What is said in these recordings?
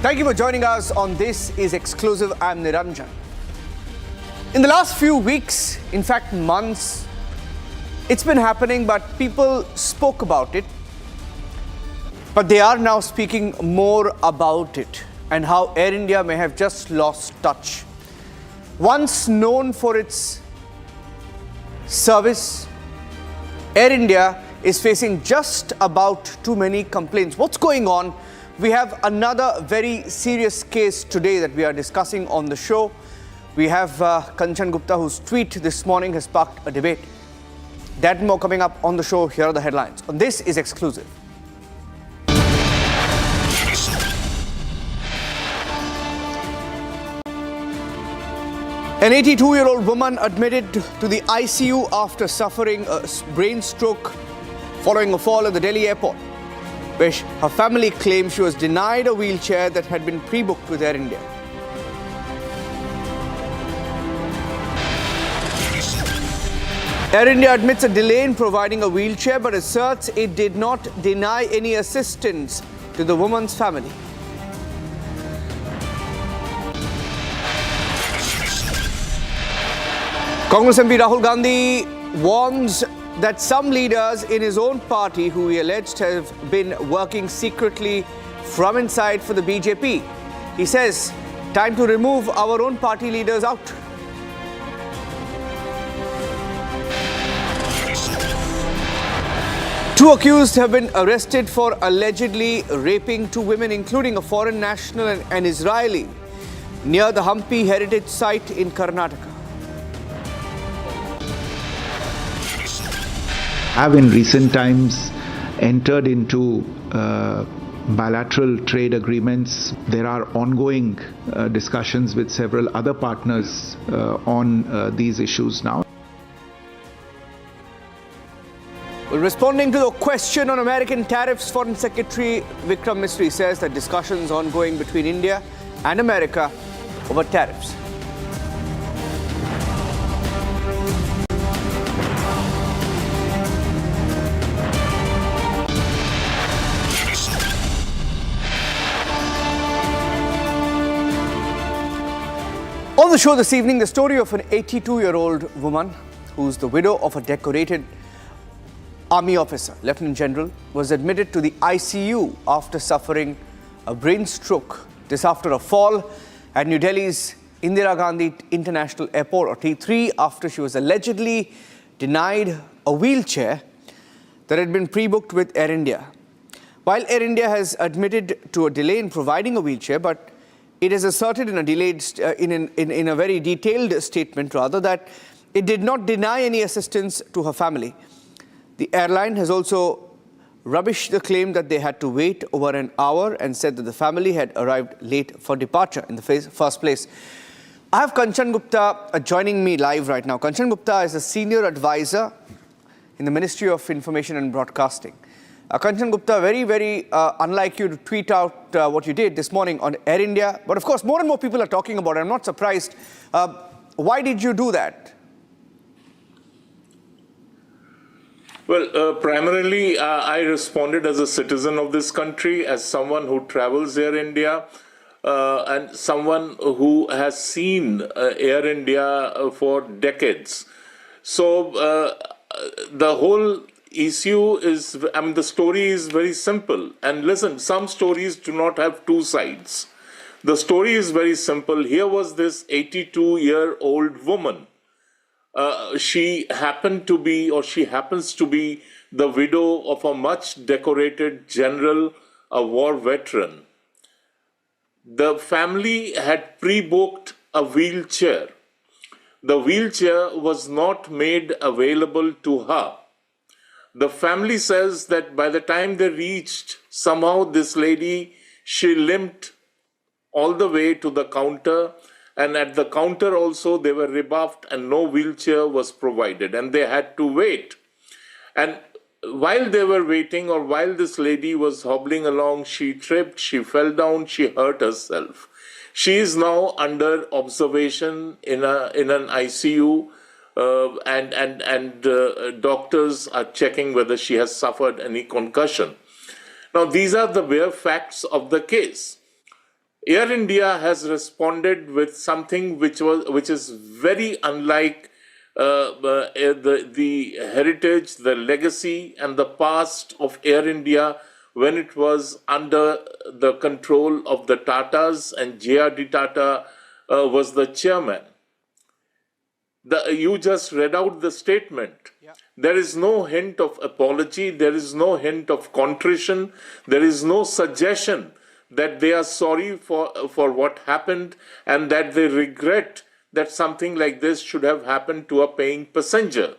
Thank you for joining us on This Is Exclusive. I'm Niranjan. In the last few weeks, in fact months, it's been happening, but people spoke about it. But they are now speaking more about it and how Air India may have just lost touch. Once known for its service, Air India is facing just about too many complaints. What's going on? We have another very serious case today that we are discussing on the show. We have Kanchan Gupta, whose tweet this morning has sparked a debate. That and more coming up on the show. Here are the headlines. On This Is Exclusive. An 82-year-old woman admitted to the ICU after suffering a brain stroke following a fall at the Delhi airport, where her family claims she was denied a wheelchair that had been pre-booked with Air India. Air India admits a delay in providing a wheelchair but asserts it did not deny any assistance to the woman's family. Congress MP Rahul Gandhi warns that some leaders in his own party, who he alleged have been working secretly from inside for the BJP. He says, time to remove our own party leaders out. Two accused have been arrested for allegedly raping two women, including a foreign national and an Israeli, near the Hampi heritage site in Karnataka. Have in recent times entered into bilateral trade agreements. There are ongoing discussions with several other partners on these issues now. Well, responding to the question on American tariffs, Foreign Secretary Vikram Misri says that discussions ongoing between India and America over tariffs. On the show this evening, the story of an 82-year-old woman who's the widow of a decorated army officer, Lieutenant General, was admitted to the ICU after suffering a brain stroke. This after a fall at New Delhi's Indira Gandhi International Airport, or T3, after she was allegedly denied a wheelchair that had been pre-booked with Air India. While Air India has admitted to a delay in providing a wheelchair, but it has asserted in a very detailed statement, rather, that it did not deny any assistance to her family. The airline has also rubbished the claim that they had to wait over an hour and said that the family had arrived late for departure in the first place. I have Kanchan Gupta joining me live right now. Kanchan Gupta is a senior advisor in the Ministry of Information and Broadcasting. Kanchan Gupta, very unlike you to tweet out what you did this morning on Air India. But of course, more and more people are talking about it. I'm not surprised. Why did you do that? Well, primarily, I responded as a citizen of this country, as someone who travels Air India, and someone who has seen Air India for decades. So the whole issue is, the story is very simple. And listen, some stories do not have two sides. The story is very simple. Here was this 82-year-old woman. She happens to be the widow of a much decorated general, a war veteran. The family had pre-booked a wheelchair. The wheelchair was not made available to her. The family says that by the time they reached, somehow this lady, she limped all the way to the counter, and at the counter also they were rebuffed and no wheelchair was provided and they had to wait. And while they were waiting, or while this lady was hobbling along, she tripped, she fell down, she hurt herself. She is now under observation in an ICU. Doctors are checking whether she has suffered any concussion. Now, these are the bare facts of the case. Air India has responded with something which is very unlike the heritage, the legacy, and the past of Air India when it was under the control of the Tatas, and J.R.D. Tata was the chairman. You just read out the statement. Yeah. There is no hint of apology. There is no hint of contrition. There is no suggestion that they are sorry for what happened and that they regret that something like this should have happened to a paying passenger.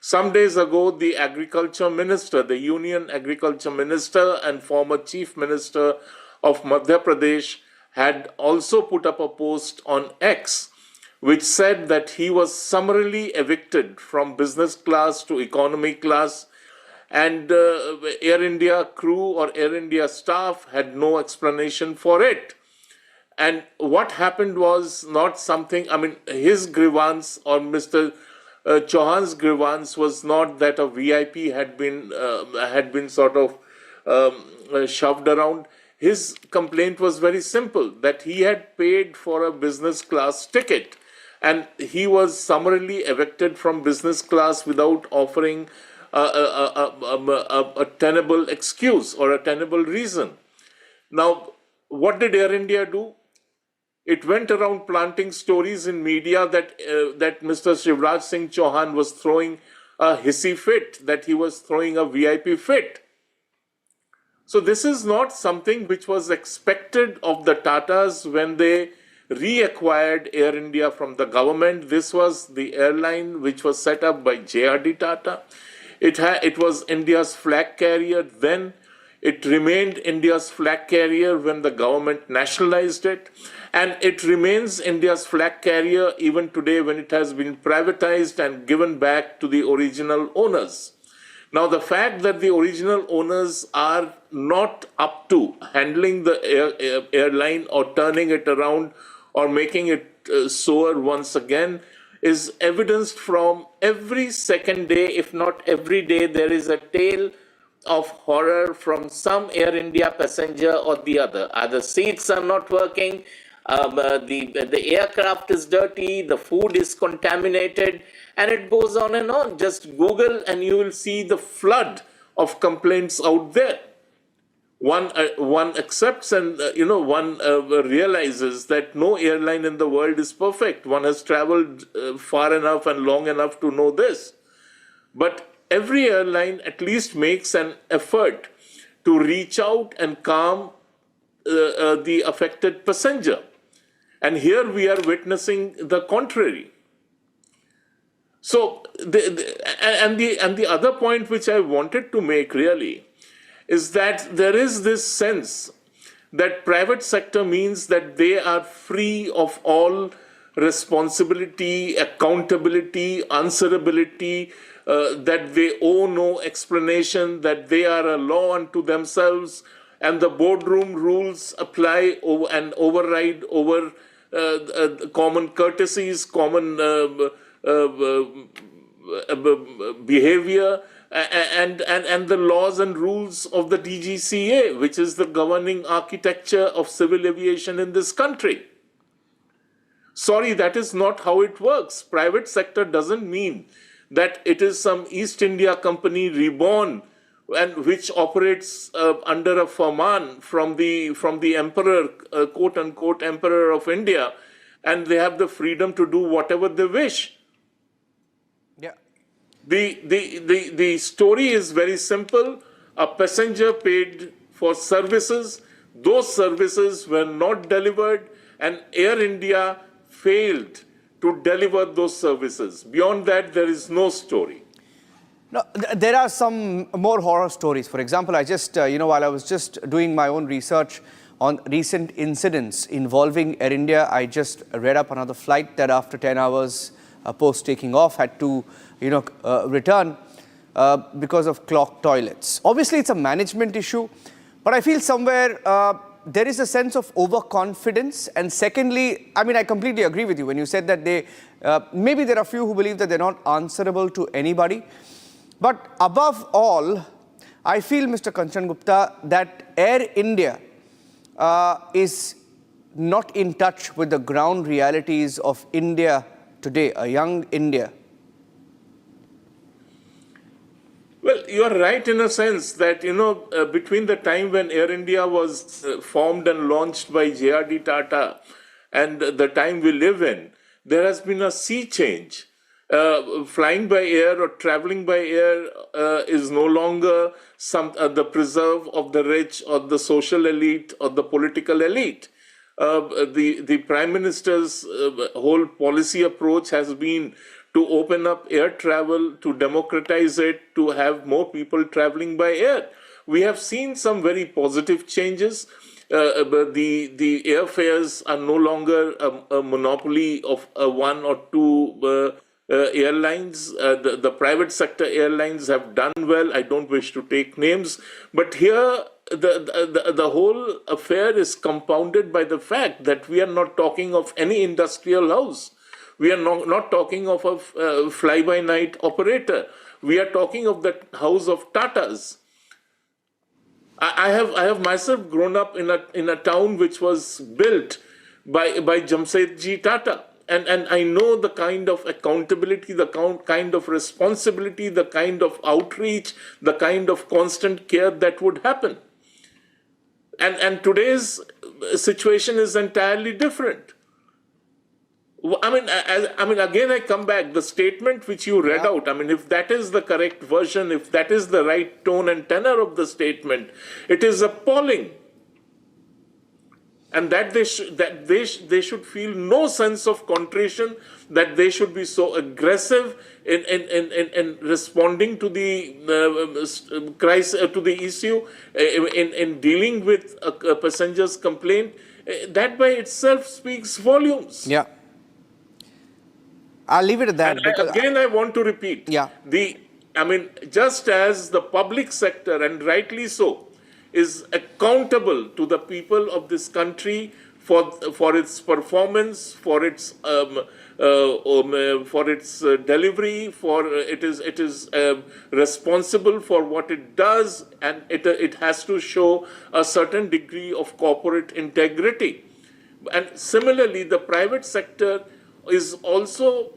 Some days ago, the agriculture minister, the union agriculture minister and former chief minister of Madhya Pradesh had also put up a post on X which said that he was summarily evicted from business class to economy class, and Air India crew or Air India staff had no explanation for it. And what happened was not something, I mean, his grievance or Mr. Chauhan's grievance was not that a VIP had been sort of shoved around. His complaint was very simple, that he had paid for a business class ticket and he was summarily evicted from business class without offering a tenable excuse or a tenable reason. Now, what did Air India do? It went around planting stories in media that Mr. Shivraj Singh Chauhan was throwing a hissy fit, that he was throwing a VIP fit. So this is not something which was expected of the Tatas when they reacquired Air India from the government. This was the airline which was set up by J.R.D. Tata. It was India's flag carrier then. It remained India's flag carrier when the government nationalized it. And it remains India's flag carrier even today when it has been privatized and given back to the original owners. Now, the fact that the original owners are not up to handling the airline or turning it around or making it soar once again is evidenced from every second day, if not every day, there is a tale of horror from some Air India passenger or the other. Either seats are not working, the aircraft is dirty, the food is contaminated, and it goes on and on. Just Google and you will see the flood of complaints out there. One accepts and one realizes that no airline in the world is perfect. One has traveled far enough and long enough to know this. But every airline at least makes an effort to reach out and calm the affected passenger. And here we are witnessing the contrary. So, the other point which I wanted to make really is that there is this sense that private sector means that they are free of all responsibility, accountability, answerability, that they owe no explanation, that they are a law unto themselves, and the boardroom rules apply and override over common courtesies, common behavior, and the laws and rules of the DGCA, which is the governing architecture of civil aviation in this country. Sorry, that is not how it works. Private sector doesn't mean that it is some East India Company reborn and which operates under a firman from the emperor, quote unquote, emperor of India, and they have the freedom to do whatever they wish. Yeah. The story is very simple. A passenger paid for services. Those services were not delivered, and Air India failed to deliver those services. Beyond that, there is no story. No, there are some more horror stories. For example, I just, while I was just doing my own research on recent incidents involving Air India, I just read up another flight that after 10 hours post taking off had to, return because of clogged toilets. Obviously, it's a management issue, but I feel somewhere there is a sense of overconfidence. And secondly, I mean, I completely agree with you when you said that maybe there are few who believe that they're not answerable to anybody. But above all, I feel, Mr. Kanchan Gupta, that Air India is not in touch with the ground realities of India today, a young India? Well, you are right in a sense that, between the time when Air India was formed and launched by J.R.D. Tata and the time we live in, there has been a sea change. Flying by air or traveling by air is no longer the preserve of the rich or the social elite or the political elite. The Prime Minister's whole policy approach has been to open up air travel, to democratize it, to have more people traveling by air. We have seen some very positive changes. But the airfares are no longer a monopoly of one or two airlines. The private sector airlines have done well. I don't wish to take names, but here the whole affair is compounded by the fact that we are not talking of any industrial house. We are not talking of a fly-by-night operator. We are talking of the house of Tatas. I have myself grown up in a town which was built by Jamsetji Tata. And I know the kind of accountability, the kind of responsibility, the kind of outreach, the kind of constant care that would happen. And today's situation is entirely different. I mean, again, I come back. The statement which you read out, I mean, if that is the correct version, if that is the right tone and tenor of the statement, it is appalling. And that they should feel no sense of contrition, that they should be so aggressive in responding to the crisis, to the issue, in dealing with a passenger's complaint. That by itself speaks volumes. Yeah. I'll leave it at that. And again, I want to repeat. Yeah. Just as the public sector, and rightly so, is accountable to the people of this country for its performance, for its delivery, it is responsible for what it does, and it has to show a certain degree of corporate integrity. And similarly, the private sector is also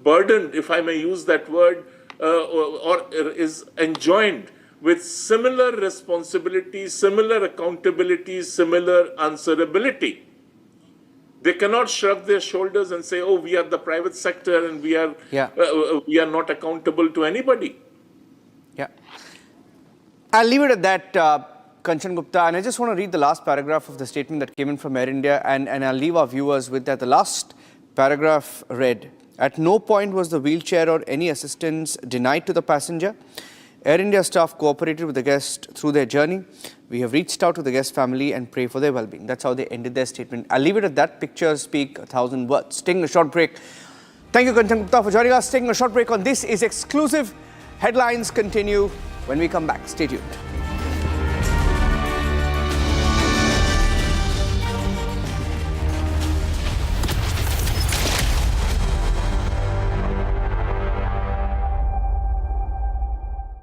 burdened, if I may use that word, or is enjoined with similar responsibility, similar accountability, similar answerability. They cannot shrug their shoulders and say, "Oh, we are the private sector and we are not accountable to anybody." Yeah, I'll leave it at that, Kanchan Gupta. And I just want to read the last paragraph of the statement that came in from Air India, and I'll leave our viewers with that. The last paragraph read, "At no point was the wheelchair or any assistance denied to the passenger. Air India staff cooperated with the guest through their journey. We have reached out to the guest family and pray for their well-being." That's how they ended their statement. I'll leave it at that. Pictures speak 1,000 words. Taking a short break. Thank you, Kanchan Gupta, for joining us. Taking a short break on This Is Exclusive. Headlines continue when we come back. Stay tuned.